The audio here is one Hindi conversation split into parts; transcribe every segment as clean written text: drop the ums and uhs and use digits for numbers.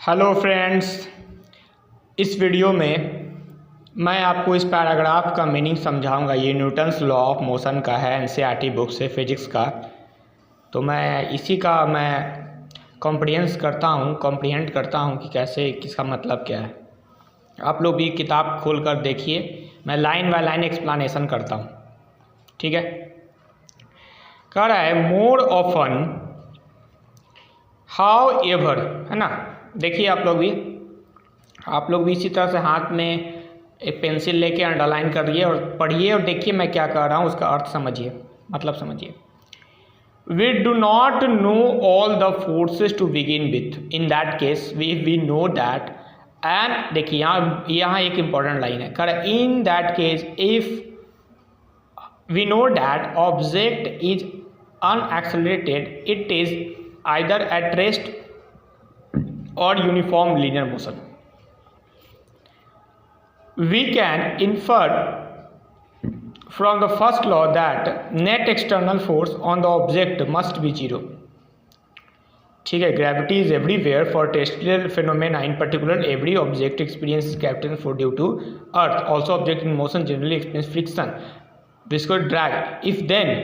हेलो फ्रेंड्स, इस वीडियो में मैं आपको इस पैराग्राफ का मीनिंग समझाऊंगा। ये न्यूटन्स लॉ ऑफ मोशन का है, एनसीईआरटी बुक से फिजिक्स का। तो मैं इसी का कॉम्प्रिहेंड करता हूँ कि कैसे, किसका मतलब क्या है। आप लोग भी किताब खोलकर देखिए, मैं लाइन बाय लाइन एक्सप्लेनेशन करता हूँ, ठीक है। कह रहा है मोर ऑफन हाउ एवर, है ना। देखिए आप लोग भी इसी तरह से हाथ में एक पेंसिल लेके अंडरलाइन करिए और पढ़िए और देखिए मैं क्या कह रहा हूँ, उसका अर्थ समझिए, मतलब समझिए। We do not know all the forces to begin with. In that case, we know that, and देखिए यहाँ एक important लाइन है, करें in that case if we know that object is unaccelerated, it is either at rest or uniform linear motion. We can infer from the first law that net external force on the object must be zero. ठीक है, gravity is everywhere for terrestrial phenomena. In particular, every object experiences gravitational force due to Earth. Also, object in motion generally experience friction, viscous drag. If then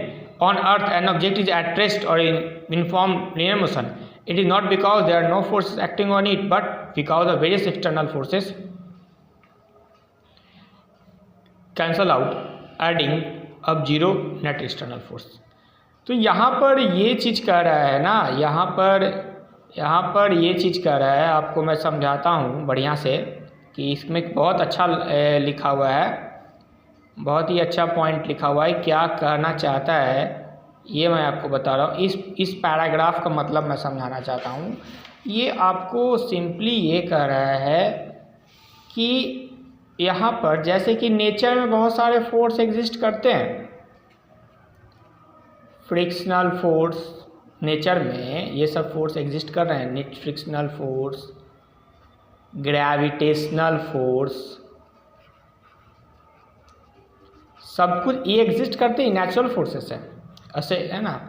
on Earth an object is at rest or in uniform linear motion, it is not because there are no forces acting on it, but because the various external forces cancel out, adding up zero net external force. तो यहाँ पर ये चीज़ कह रहा है ना, यहाँ पर ये चीज़ कह रहा है, आपको मैं समझाता हूँ बढ़िया से कि इसमें बहुत अच्छा लिखा हुआ है, बहुत ही अच्छा पॉइंट लिखा हुआ है। क्या कहना चाहता है ये मैं आपको बता रहा हूँ। इस पैराग्राफ का मतलब मैं समझाना चाहता हूँ। ये आपको सिंपली ये कह रहा है कि यहाँ पर जैसे कि नेचर में बहुत सारे फोर्स एग्जिस्ट करते हैं, फ्रिक्शनल फोर्स, नेचर में ये सब फोर्स एग्जिस्ट कर रहे हैं। फ्रिक्शनल फोर्स, ग्रेविटेशनल फोर्स, सब कुछ ये एग्जिस्ट करते हैं, नेचुरल फोर्सेस है, ऐसे है ना,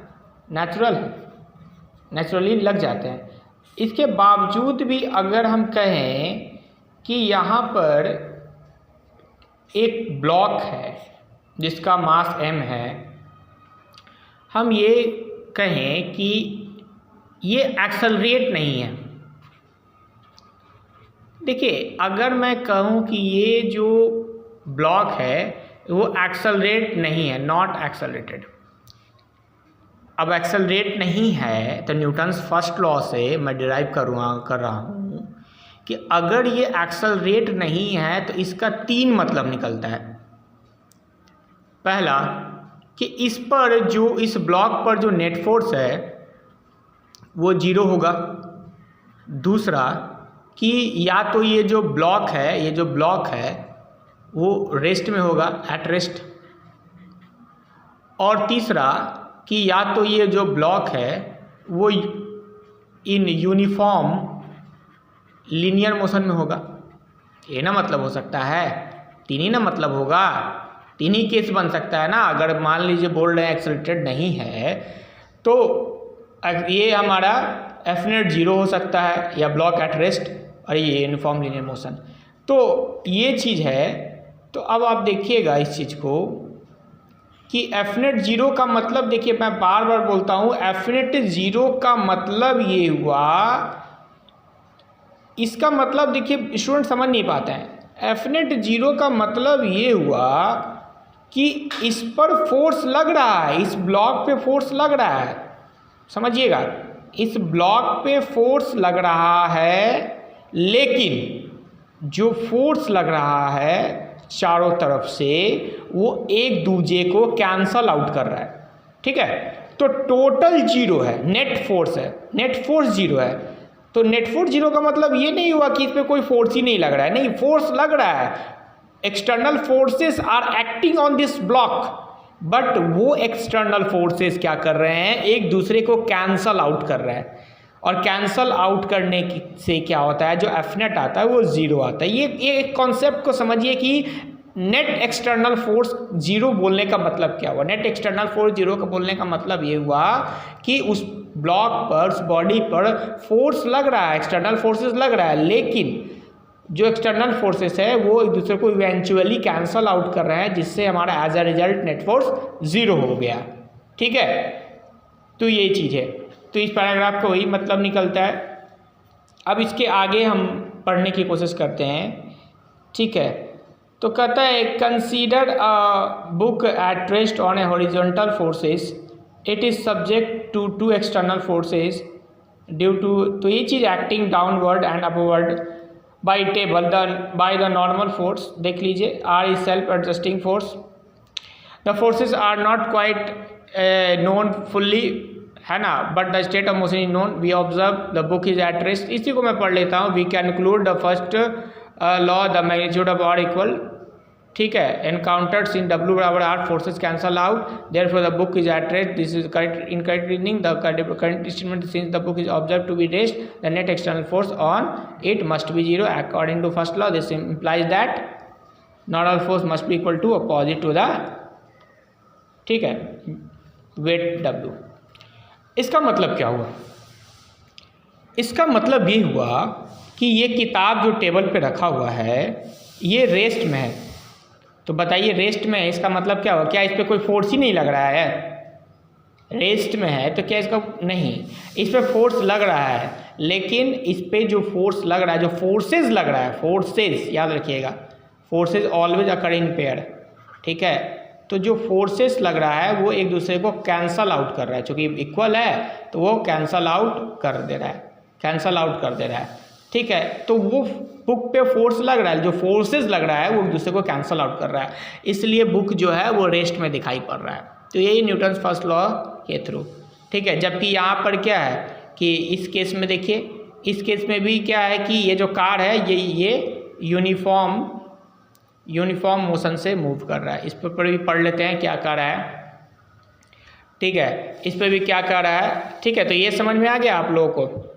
नेचुरली लग जाते हैं। इसके बावजूद भी अगर हम कहें कि यहाँ पर एक ब्लॉक है जिसका मास m है, हम ये कहें कि ये एक्सेलरेट नहीं है। देखिए, अगर मैं कहूँ कि ये जो ब्लॉक है वो एक्सेलरेट नहीं है, नॉट एक्सेलरेटेड। अब एक्सेलरेट नहीं है तो न्यूटन्स फर्स्ट लॉ से मैं डिराइव कर रहा हूँ कि अगर ये एक्सेलरेट नहीं है तो इसका 3 मतलब निकलता है। पहला कि इस ब्लॉक पर जो नेट फोर्स है वो 0 होगा। दूसरा कि या तो ये जो ब्लॉक है वो रेस्ट में होगा, एट रेस्ट। और तीसरा कि या तो ये जो ब्लॉक है वो इन यूनिफॉर्म लीनियर मोशन में होगा। ये ना मतलब हो सकता है, 3 ही ना मतलब होगा, 3 ही केस बन सकता है ना। अगर मान लीजिए बोल रहे हैं एक्सेलरेटेड नहीं है तो ये हमारा एफ नेट 0 हो सकता है, या ब्लॉक एट रेस्ट, और ये यूनिफॉर्म लीनियर मोशन। तो ये चीज़ है। तो अब आप देखिएगा इस चीज़ को कि एफ नेट 0 का मतलब, देखिए मैं बार बार बोलता हूँ, एफ नेट 0 का मतलब ये हुआ, इसका मतलब देखिए स्टूडेंट समझ नहीं पाते हैं। एफ नेट 0 का मतलब ये हुआ कि इस पर फोर्स लग रहा है, इस ब्लॉक पे फोर्स लग रहा है, समझिएगा, इस ब्लॉक पे फोर्स लग रहा है, लेकिन जो फोर्स लग रहा है चारों तरफ से वो एक दूसरे को कैंसल आउट कर रहा है, ठीक है। तो टोटल 0 है, नेट फोर्स 0 है। तो नेट फोर्स 0 का मतलब ये नहीं हुआ कि इस पर कोई फोर्स ही नहीं लग रहा है, नहीं, फोर्स लग रहा है। External forces are acting on this block, but वो एक्सटर्नल फोर्सेस क्या कर रहे हैं, एक दूसरे को कैंसल आउट कर रहा है। और कैंसल आउट करने से क्या होता है, जो एफ नेट आता है वो 0 आता है। ये एक कॉन्सेप्ट को समझिए कि नेट एक्सटर्नल फोर्स 0 बोलने का मतलब क्या हुआ। नेट एक्सटर्नल फोर्स 0 का बोलने का मतलब ये हुआ कि ब्लॉक पर, उस बॉडी पर फोर्स लग रहा है, एक्सटर्नल फोर्सेस लग रहा है, लेकिन जो एक्सटर्नल फोर्सेस है वो एक दूसरे को इवेंचुअली कैंसल आउट कर रहे हैं, जिससे हमारा as a result net force 0 हो गया। ठीक है, तो ये चीज़ है। तो इस पैराग्राफ का वही मतलब निकलता है। अब इसके आगे हम पढ़ने की कोशिश करते हैं। ठीक है, तो कहता है consider a book at rest on a horizontal forces, it is subject to 2 external forces due to, तो ये चीज़ acting downward and upward by table by the normal force. देख लीजिए, R is self adjusting force, the forces are not quite known fully, है ना, but the state of motion is known, we observe the book is at rest. इसी को मैं पढ़ लेता हूँ। We can include the first law, the magnitude of R equal, ठीक है, एनकाउंटर्स इन W बराबर R, forces cancel out, therefore the book is at rest, this is correct incorrect reasoning, the correct statement since the book is observe to be rest, the net external force on it must be 0 according to first law, this implies that not all force must be equal to opposite to the, ठीक है, वेट W। इसका मतलब क्या हुआ? इसका मतलब ये हुआ कि ये किताब जो टेबल पे रखा हुआ है ये रेस्ट में है। तो बताइए, रेस्ट में है, इसका मतलब क्या हुआ? क्या इस पर कोई फोर्स ही नहीं लग रहा है? रेस्ट में है तो क्या इसका नहीं, इस पर फोर्स लग रहा है, लेकिन इस पर जो फोर्स लग रहा है, जो फोर्सेस लग रहा है, फोर्सेस याद रखिएगा, forces always occur in pair. ठीक है, तो जो फोर्सेस लग रहा है वो एक दूसरे को कैंसल आउट कर रहा है, चूँकि इक्वल है तो वो कैंसल आउट कर दे रहा है, कैंसल आउट कर दे रहा है। ठीक है, तो वो बुक पे फोर्स लग रहा है, जो फोर्सेस लग रहा है वो एक दूसरे को कैंसल आउट कर रहा है, इसलिए बुक जो है वो रेस्ट में दिखाई पड़ रहा है। तो यही न्यूटन्स फर्स्ट लॉ के थ्रू। ठीक है, जबकि यहाँ पर क्या है कि इस केस में देखिए, इस केस में भी क्या है कि ये जो कार है ये यूनिफॉर्म मोशन से मूव कर रहा है। इस पर भी पढ़ लेते हैं क्या कर रहा है। ठीक है, इस पर भी क्या कर रहा है। ठीक है, तो ये समझ में आ गया आप लोगों को,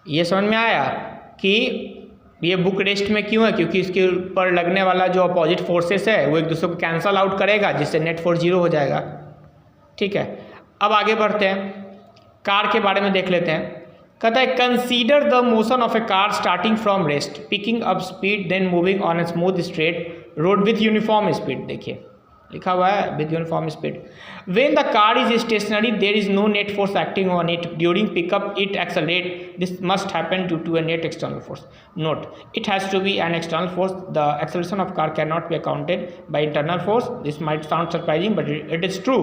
ये समझ में आया कि ये बुक रेस्ट में क्यों है, क्योंकि इसके ऊपर लगने वाला जो अपोजिट फोर्सेस है वो एक दूसरे को कैंसल आउट करेगा, जिससे नेट फोर्स 0 हो जाएगा। ठीक है, अब आगे बढ़ते हैं, कार के बारे में देख लेते हैं। कहता है consider the motion of a car starting from rest, picking up speed, then moving on a smooth straight road with uniform speed. देखिए लिखा हुआ है with uniform speed. When the car is stationary there is no net force acting on it, during pickup it accelerate, this must happen due to a net external force. Note, it has to be an external force, the acceleration of car can not be accounted by internal force, this might sound surprising but it is true.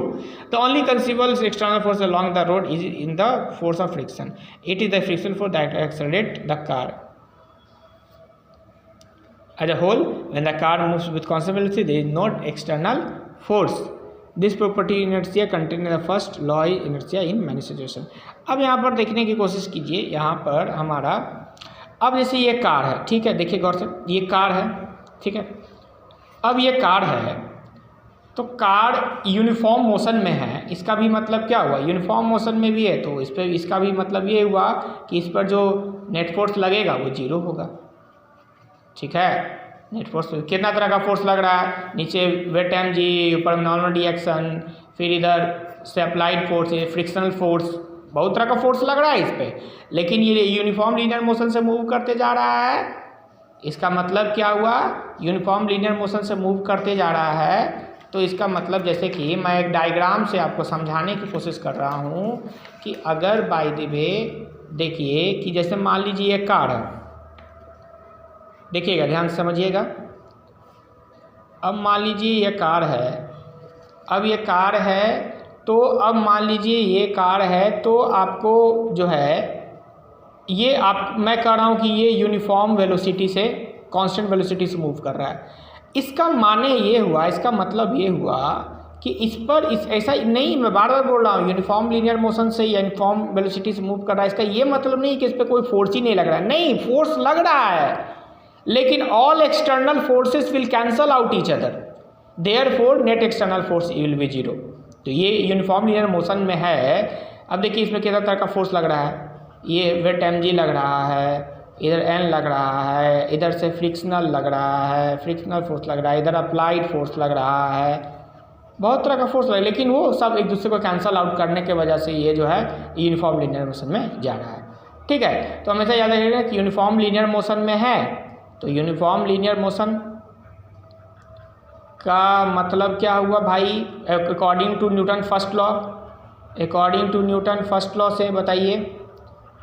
The only conceivable external force along the road is in the force of friction, it is the friction force that accelerates the car as a whole. When the car moves with constant velocity, there is no external force. This property inertia contained in the first law is inertia in many situations. अब यहाँ पर देखने की कोशिश कीजिए, यहाँ पर हमारा अब जैसे ये कार है, ठीक है, देखिए गौर से, ये कार है, ठीक है, अब ये कार है तो कार यूनिफॉर्म मोशन में है, इसका भी मतलब क्या हुआ, यूनिफॉर्म मोशन में भी है, तो इस पर इसका भी मतलब ये हुआ कि इस पर जो नेट फोर्स लगेगा वो 0 होगा। ठीक है, नेट फोर्स कितना तरह का फोर्स लग रहा है, नीचे वेट mg, ऊपर नॉर्मल रिएक्शन, फिर इधर से अप्लाइड फोर्स, फ्रिक्शनल फोर्स, बहुत तरह का फोर्स लग रहा है इस पर, लेकिन ये यूनिफॉर्म लीनियर मोशन से मूव करते जा रहा है। इसका मतलब क्या हुआ, यूनिफॉर्म लीनियर मोशन से मूव करते जा रहा है, तो इसका मतलब जैसे कि मैं एक डायग्राम से आपको समझाने की कोशिश कर रहा हूँ कि अगर बाय द वे देखिए कि जैसे मान लीजिए ये कार है, देखिएगा ध्यान से समझिएगा, अब मान लीजिए ये कार है, अब ये कार है तो अब मान लीजिए ये कार है तो आपको जो है ये मैं कह रहा हूँ कि ये यूनिफॉर्म वेलोसिटी से, कांस्टेंट वेलोसिटी से मूव कर रहा है। इसका माने ये हुआ, इसका मतलब ये हुआ कि इस पर ऐसा नहीं, मैं बार बार बोल रहा हूँ, यूनिफॉर्म लीनियर मोशन से यूनिफॉर्म वेलोसिटी से मूव कर रहा है, इसका ये मतलब नहीं कि इस पर कोई फोर्स ही नहीं लग रहा है, नहीं, फोर्स लग रहा है, लेकिन all external forces will cancel out each other, therefore net external force will be 0। तो ये यूनिफॉर्म लीनियर मोशन में है। अब देखिए इसमें कितना तरह का फोर्स लग रहा है, ये वेट mg लग रहा है, इधर n लग रहा है, इधर से फ्रिक्शनल लग रहा है, फ्रिक्शनल फोर्स लग रहा है, इधर अप्लाइड फोर्स लग रहा है, बहुत तरह का फोर्स लगे, लेकिन वो सब एक दूसरे को कैंसल आउट करने के वजह से ये जो है यूनिफॉर्म लीनियर मोशन में जा रहा है। ठीक है, तो हमेशा याद रखिएगा कि यूनिफॉर्म लीनियर मोशन में है, तो यूनिफॉर्म लीनियर मोशन का मतलब क्या हुआ भाई, according to Newton first law, according to Newton first law से बताइए,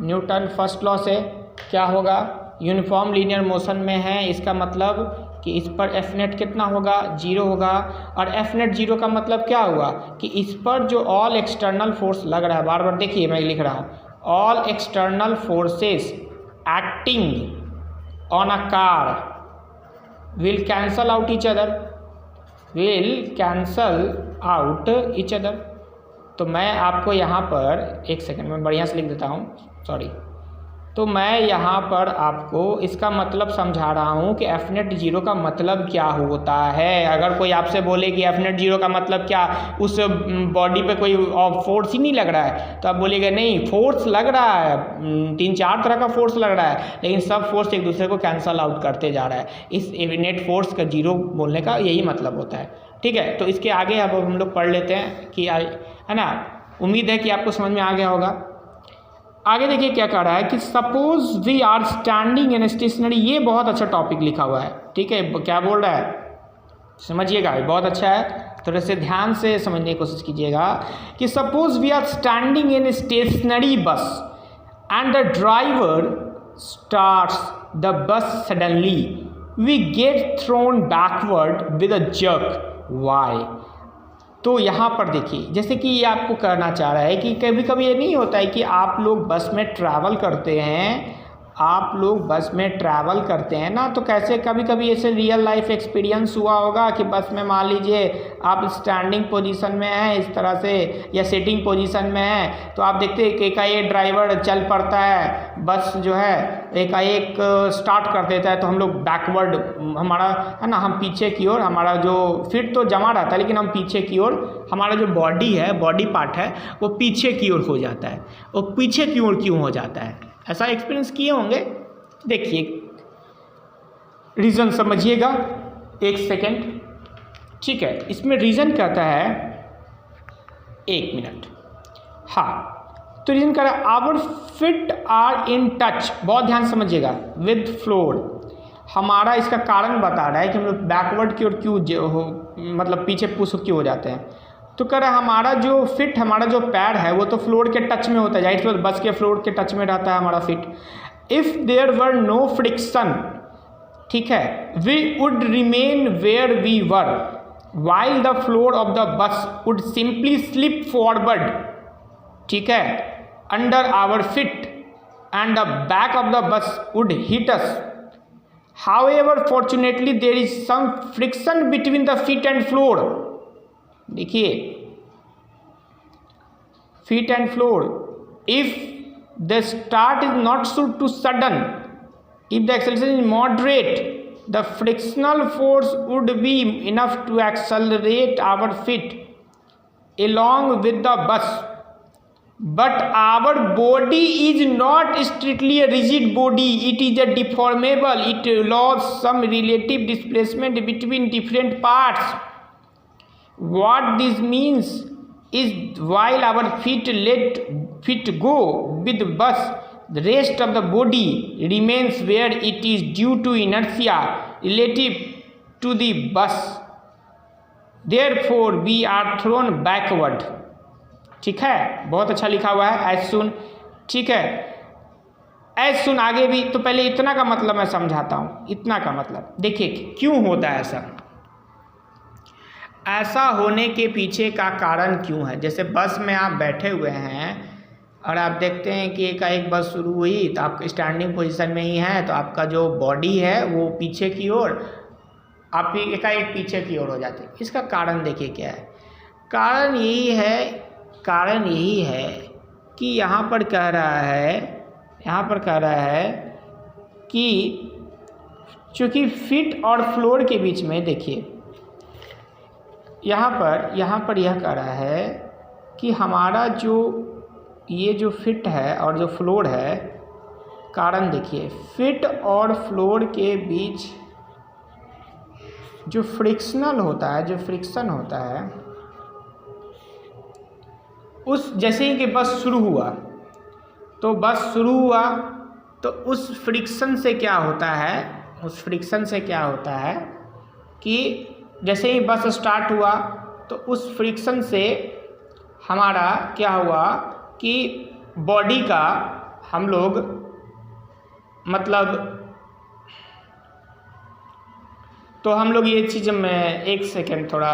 न्यूटन फर्स्ट लॉ से क्या होगा, यूनिफॉर्म लीनियर मोशन में है, इसका मतलब कि इस पर एफ नेट कितना होगा, 0 होगा। और एफ नेट 0 का मतलब क्या हुआ कि इस पर जो ऑल एक्सटर्नल फोर्स लग रहा है, बार बार देखिए मैं लिख रहा हूँ, all external forces acting on a car will cancel out each other, will cancel out each other. तो मैं आपको यहाँ पर एक सेकंड में बढ़िया से लिख देता हूँ, सॉरी। तो मैं यहाँ पर आपको इसका मतलब समझा रहा हूँ कि एफ नेट 0 का मतलब क्या होता है। अगर कोई आपसे बोले कि एफ नेट 0 का मतलब क्या, उस बॉडी पे कोई फोर्स ही नहीं लग रहा है, तो आप बोलिएगा नहीं फोर्स लग रहा है, 3-4 तरह का फोर्स लग रहा है, लेकिन सब फोर्स एक दूसरे को कैंसल आउट करते जा रहा है। इस नेट फोर्स का 0 बोलने का यही मतलब होता है। ठीक है, तो इसके आगे अब हम लोग पढ़ लेते हैं कि है ना, उम्मीद है कि आपको समझ में आ गया होगा। आगे देखिए क्या कह रहा है कि suppose we are standing in stationary, ये बहुत अच्छा टॉपिक लिखा हुआ है। ठीक है, क्या बोल रहा है समझिएगा, बहुत अच्छा है, थोड़े से ध्यान से समझने की कोशिश कीजिएगा कि suppose we are standing in stationary bus and the driver starts the bus suddenly, we get thrown backward with a jerk, why. तो यहाँ पर देखिए, जैसे कि ये आपको कहना चाह रहा है कि कभी कभी ये नहीं होता है कि आप लोग बस में ट्रैवल करते हैं, आप लोग बस में ट्रैवल करते हैं ना, तो कैसे कभी कभी ऐसे रियल लाइफ एक्सपीरियंस हुआ होगा कि बस में मान लीजिए आप स्टैंडिंग पोजीशन में हैं इस तरह से, या सिटिंग पोजीशन में हैं, तो आप देखते हैं कि एकाएक ड्राइवर चल पड़ता है, बस जो है एकाएक स्टार्ट कर देता है, तो हम लोग बैकवर्ड, हमारा है ना, हम पीछे की ओर, हमारा जो फिट तो जमा रहता है लेकिन हम पीछे की ओर, हमारा जो बॉडी है, बॉडी पार्ट है, वो पीछे की ओर हो जाता है। वो पीछे की ओर क्यों हो जाता है, ऐसा एक्सपीरियंस किए होंगे। देखिए रीज़न समझिएगा, एक सेकेंड। ठीक है, इसमें रीज़न कहता है, एक मिनट, हाँ, तो रीज़न कह रहा है our feet are in touch, बहुत ध्यान समझिएगा, विद फ्लोर। हमारा इसका कारण बता रहा है कि हम लोग बैकवर्ड की ओर क्यों हो, मतलब पीछे पुश क्यों हो जाते हैं। तो कह रहा है हमारा जो फिट, हमारा जो पैर है वो तो फ्लोर के टच में होता है, जाहिर सी बात बस के फ्लोर के टच में रहता है हमारा feet. If there were no friction, ठीक है, we would remain where we were while the floor of the bus would simply slip forward, ठीक है, under our feet and the back of the bus would hit us. However fortunately there is some friction between the feet and floor. देखिए feet and floor, if the start is not too sudden, if the acceleration is moderate, the frictional force would be enough to accelerate our feet along with the bus, but our body is not strictly a rigid body, it is a deformable, it allows some relative displacement between different parts. What this means is while our feet let feet go with the bus, the rest of the body remains where it is due to inertia relative to the bus, therefore we are thrown backward। ठीक है, बहुत अच्छा लिखा हुआ है, एज सुन, ठीक है, एज सुन आगे भी। तो पहले इतना का मतलब मैं समझाता हूँ, इतना का मतलब देखिए क्यों होता है ऐसा, ऐसा होने के पीछे का कारण क्यों है। जैसे बस में आप बैठे हुए हैं और आप देखते हैं कि एक बस शुरू हुई तो आप स्टैंडिंग पोजीशन में ही हैं, तो आपका जो बॉडी है वो पीछे की ओर, आप एकाएक पीछे की ओर हो जाते हैं। इसका कारण देखिए क्या है, कारण यही है कि यहाँ पर कह रहा है कि चूँकि फिट और फ्लोर के बीच में, देखिए यहाँ पर यह कह रहा है कि हमारा जो ये जो फिट है और जो फ्लोर है, कारण देखिए फिट और फ्लोर के बीच जो फ्रिक्शन होता है, उस जैसे ही कि बस शुरू हुआ, तो बस शुरू हुआ तो उस फ्रिक्शन से क्या होता है, उस फ्रिक्शन से क्या होता है कि जैसे ही बस स्टार्ट हुआ तो उस फ्रिक्शन से हमारा क्या हुआ कि बॉडी का हम लोग मतलब, तो हम लोग ये चीज़ में एक सेकेंड थोड़ा,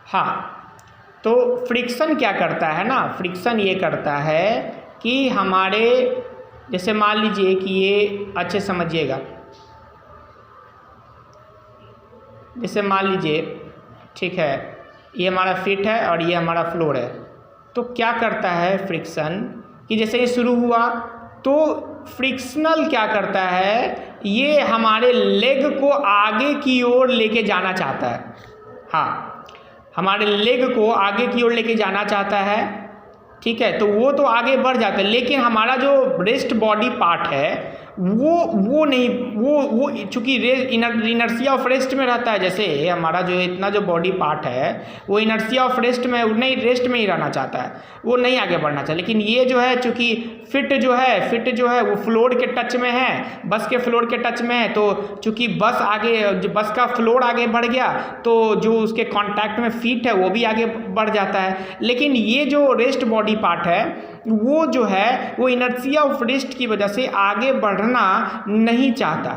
हाँ, तो फ्रिक्शन क्या करता है ना, फ्रिक्शन ये करता है कि हमारे, जैसे मान लीजिए कि ये अच्छे समझिएगा, जैसे मान लीजिए ठीक है, ये हमारा फीट है और ये हमारा फ्लोर है, तो क्या करता है फ्रिक्शन कि जैसे ये शुरू हुआ तो फ्रिक्शनल क्या करता है, ये हमारे लेग को आगे की ओर लेके जाना चाहता है, हाँ, हमारे लेग को आगे की ओर लेके जाना चाहता है, ठीक है, तो वो तो आगे बढ़ जाता है, लेकिन हमारा जो रेस्ट बॉडी पार्ट है वो नहीं, वो चूँकि इनर्शिया ऑफ रेस्ट में रहता है, जैसे हमारा जो इतना जो बॉडी पार्ट है वो इनर्शिया ऑफ रेस्ट में नहीं, रेस्ट में ही रहना चाहता है, वो नहीं आगे बढ़ना चाहता, लेकिन ये जो है चूँकि फिट जो है वो फ्लोर के टच में है, बस के फ्लोर के टच में है, तो चूँकि बस का फ्लोर आगे बढ़ गया तो जो उसके कॉन्टैक्ट में फीट है वो भी आगे बढ़ जाता है, लेकिन ये जो रेस्ट बॉडी पार्ट है वो जो है वो इनर्शिया ऑफ रेस्ट की वजह से आगे बढ़ना नहीं चाहता,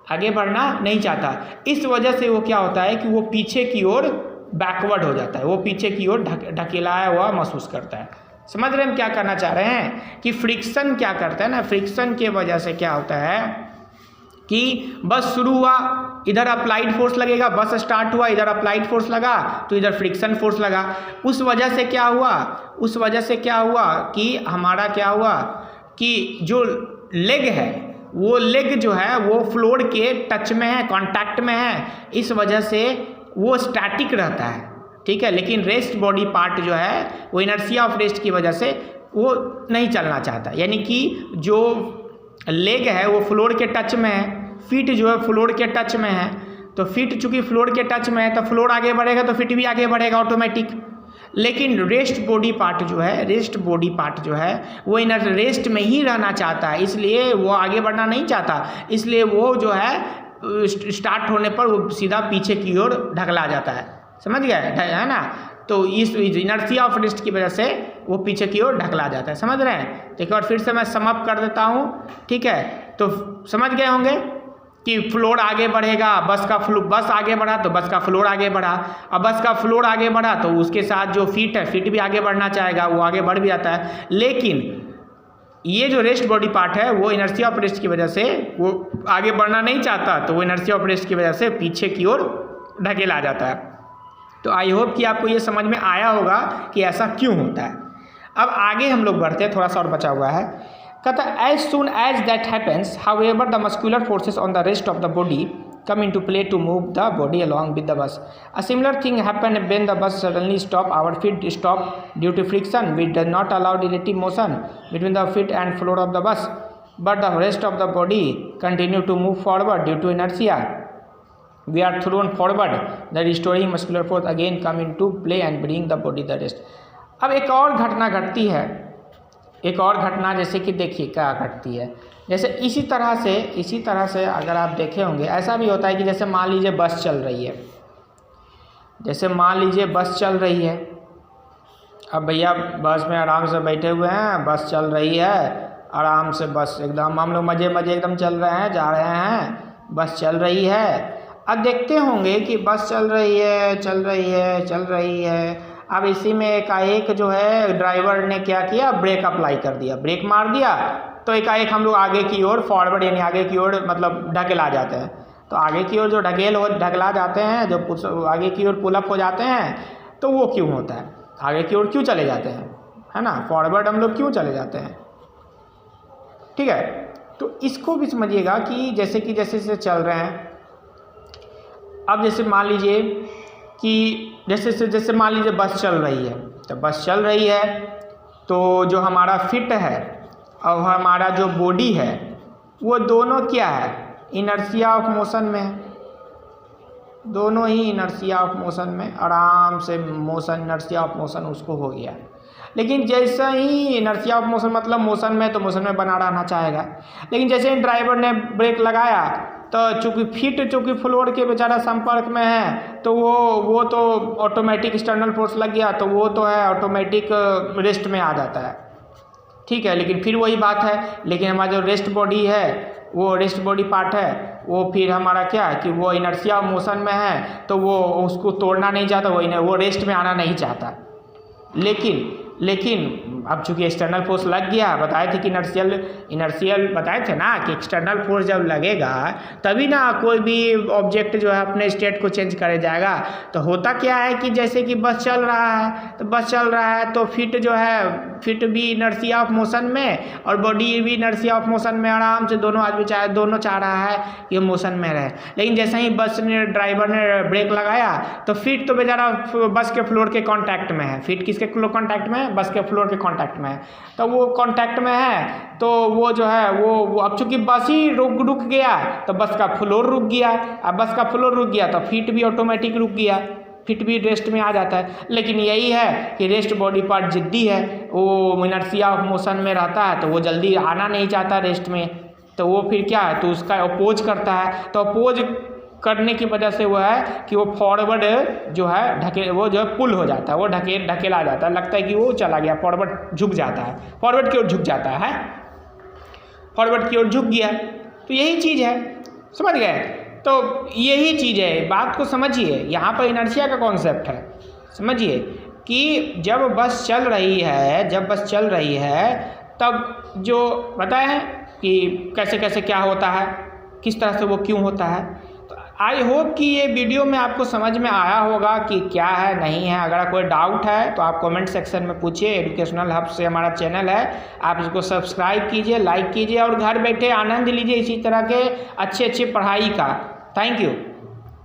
आगे बढ़ना नहीं चाहता, इस वजह से वो क्या होता है कि वो पीछे की ओर बैकवर्ड हो जाता है, वो पीछे की ओर ढकेलाया हुआ महसूस करता है। समझ रहे हैं हम क्या करना चाह रहे हैं कि फ्रिक्शन क्या करता है ना, फ्रिक्शन के वजह से क्या होता है कि बस शुरू हुआ, इधर अप्लाइड फोर्स लगेगा, बस स्टार्ट हुआ, इधर अप्लाइड फोर्स लगा तो इधर फ्रिक्शन फोर्स लगा, उस वजह से क्या हुआ कि हमारा क्या हुआ कि जो लेग है वो लेग जो है वो फ्लोर के टच में है, कांटेक्ट में है, इस वजह से वो स्टैटिक रहता है, ठीक है, लेकिन रेस्ट बॉडी पार्ट जो है वो इनर्शिया ऑफ रेस्ट की वजह से वो नहीं चलना चाहता, यानी कि जो लेग है वो फ्लोर के टच में है, फीट जो है फ्लोर के टच में है, तो फीट चूँकि फ्लोर के टच में है तो फ्लोर आगे बढ़ेगा तो फीट भी आगे बढ़ेगा ऑटोमेटिक, लेकिन रेस्ट बॉडी पार्ट जो है वो इनर रेस्ट में ही रहना चाहता है, इसलिए वो आगे बढ़ना नहीं चाहता, इसलिए वो जो है स्टार्ट होने पर वो सीधा पीछे की ओर ढकला जाता है, समझ गए है ना, तो इस इनर्शिया ऑफ रेस्ट की वजह से वो पीछे की ओर ढकला जाता है, समझ रहे हैं। तो एक बार फिर से मैं सम अप कर देता हूँ, ठीक है, तो समझ गए होंगे कि फ्लोर आगे बढ़ेगा, बस आगे बढ़ा तो बस का फ्लोर आगे बढ़ा, अब बस का फ्लोर आगे बढ़ा तो उसके साथ जो फीट है फीट भी आगे बढ़ना चाहेगा, वो आगे बढ़ भी जाता है, लेकिन ये जो रेस्ट बॉडी पार्ट है वो इनर्शिया ऑफ रेस्ट की वजह से वो आगे बढ़ना नहीं चाहता, तो वो इनर्शिया ऑफ रेस्ट की वजह से पीछे की ओर ढकेला जाता है। तो आई होप कि आपको ये समझ में आया होगा कि ऐसा क्यों होता है। अब आगे हम लोग बढ़ते हैं, थोड़ा सा और बचा हुआ है, कहता है as soon as that happens however the muscular forces on the rest of the body come into play to move the body along with the bus. A similar thing happened when the bus suddenly stopped. Our feet stopped due to friction. We did not allow relative motion between the feet and floor of the bus, but the rest of the body continued to move forward due to inertia. We are thrown forward. The restoring muscular force again come into play and bring the body the rest. अब एक और घटना घटती है, एक और घटना जैसे कि देखिए क्या घटती है, जैसे इसी तरह से अगर आप देखे होंगे ऐसा भी होता है कि जैसे मान लीजिए बस चल रही है, अब भैया बस में आराम से बैठे हुए हैं, बस चल रही है आराम से, बस एकदम हम लोग मज़े एकदम चल रहे हैं, जा रहे हैं, बस चल रही है। अब देखते होंगे कि बस चल रही है, अब इसी में एकाएक जो है ड्राइवर ने क्या किया, ब्रेक अप्लाई कर दिया, ब्रेक मार दिया, तो एकाएक हम लोग आगे की ओर फॉरवर्ड यानी आगे की ओर मतलब ढकेला जाते हैं। तो आगे की ओर जो ढकेला जाते हैं, जो आगे की ओर पुलअप हो जाते हैं, तो वो क्यों होता है, आगे की ओर क्यों चले जाते हैं, है ना, फॉरवर्ड हम लोग क्यों चले जाते हैं, ठीक है। तो इसको भी समझिएगा कि जैसे चल रहे हैं, अब जैसे मान लीजिए कि जैसे मान लीजिए बस चल रही है, तो बस चल रही है तो जो हमारा फिट है और हमारा जो बॉडी है वो दोनों क्या है, इनर्शिया ऑफ मोशन में है, दोनों ही इनर्शिया ऑफ मोशन में आराम से मोशन, इनर्शिया ऑफ मोशन उसको हो गया। लेकिन जैसा ही इनर्शिया ऑफ मोशन मतलब मोशन में, तो मोशन में बना रहना चाहेगा। लेकिन जैसे ही ड्राइवर ने ब्रेक लगाया तो चूँकि फीट चूँकि फ्लोर के बेचारा संपर्क में है, तो वो तो ऑटोमेटिक एक्सटर्नल फोर्स लग गया, तो वो तो है ऑटोमेटिक रेस्ट में आ जाता है, ठीक है। लेकिन फिर वही बात है, लेकिन हमारा जो रेस्ट बॉडी है, वो रेस्ट बॉडी पार्ट है, वो फिर हमारा क्या है कि वो इनर्शिया मोशन में है, तो वो उसको तोड़ना नहीं चाहता, वो रेस्ट में आना नहीं चाहता। लेकिन अब चूँकि एक्सटर्नल फोर्स लग गया, बताए थे कि इनर्शियल बताए थे ना कि एक्सटर्नल फोर्स जब लगेगा तभी ना कोई भी ऑब्जेक्ट जो है अपने स्टेट को चेंज करे जाएगा। तो होता क्या है कि जैसे कि बस चल रहा है, तो बस चल रहा है तो फीट जो है, फीट भी इनर्शिया ऑफ मोशन में और बॉडी भी इनर्शिया ऑफ मोशन में, आराम से दोनों आदमी दोनों चाह रहा है कि मोशन में रहे। लेकिन जैसे ही बस ने ड्राइवर ने ब्रेक लगाया तो फीट तो बेचारा बस के फ्लोर के कॉन्टैक्ट में है। फीट किसके कॉन्टैक्ट में है? बस के फ्लोर के कॉन्टैक्ट में है। तो वो कॉन्टैक्ट में है तो वो जो है वो अब चूंकि बस ही रुक गया तो बस का फ्लोर रुक गया। अब बस का फ्लोर रुक गया तो फीट भी ऑटोमेटिक रुक गया, फीट भी रेस्ट में आ जाता है। लेकिन यही है कि रेस्ट बॉडी पार्ट जिद्दी है, वो इनर्शिया ऑफ मोशन में रहता है, तो वो जल्दी आना नहीं चाहता रेस्ट में। तो वो फिर क्या है, तो उसका अपोज करता है। तो अपोज करने की वजह से वो है कि वो फॉरवर्ड जो है वो जो है पुल हो जाता है, वो ढकेला जाता है, लगता है कि वो चला गया, फॉरवर्ड झुक जाता है, फॉरवर्ड की ओर झुक जाता है, फॉरवर्ड की ओर झुक गया। तो यही चीज़ है, समझ गए? तो यही चीज़ है, बात को समझिए। यहाँ पर इनर्शिया का कॉन्सेप्ट है, समझिए कि जब बस चल रही है तब जो पता है कि कैसे कैसे क्या होता है, किस तरह से वो क्यों होता है। आई होप कि ये वीडियो में आपको समझ में आया होगा कि क्या है नहीं है। अगर कोई डाउट है तो आप कमेंट सेक्शन में पूछिए। एजुकेशनल हब से हमारा चैनल है, आप इसको सब्सक्राइब कीजिए, लाइक कीजिए और घर बैठे आनंद लीजिए इसी तरह के अच्छे पढ़ाई का। Thank you.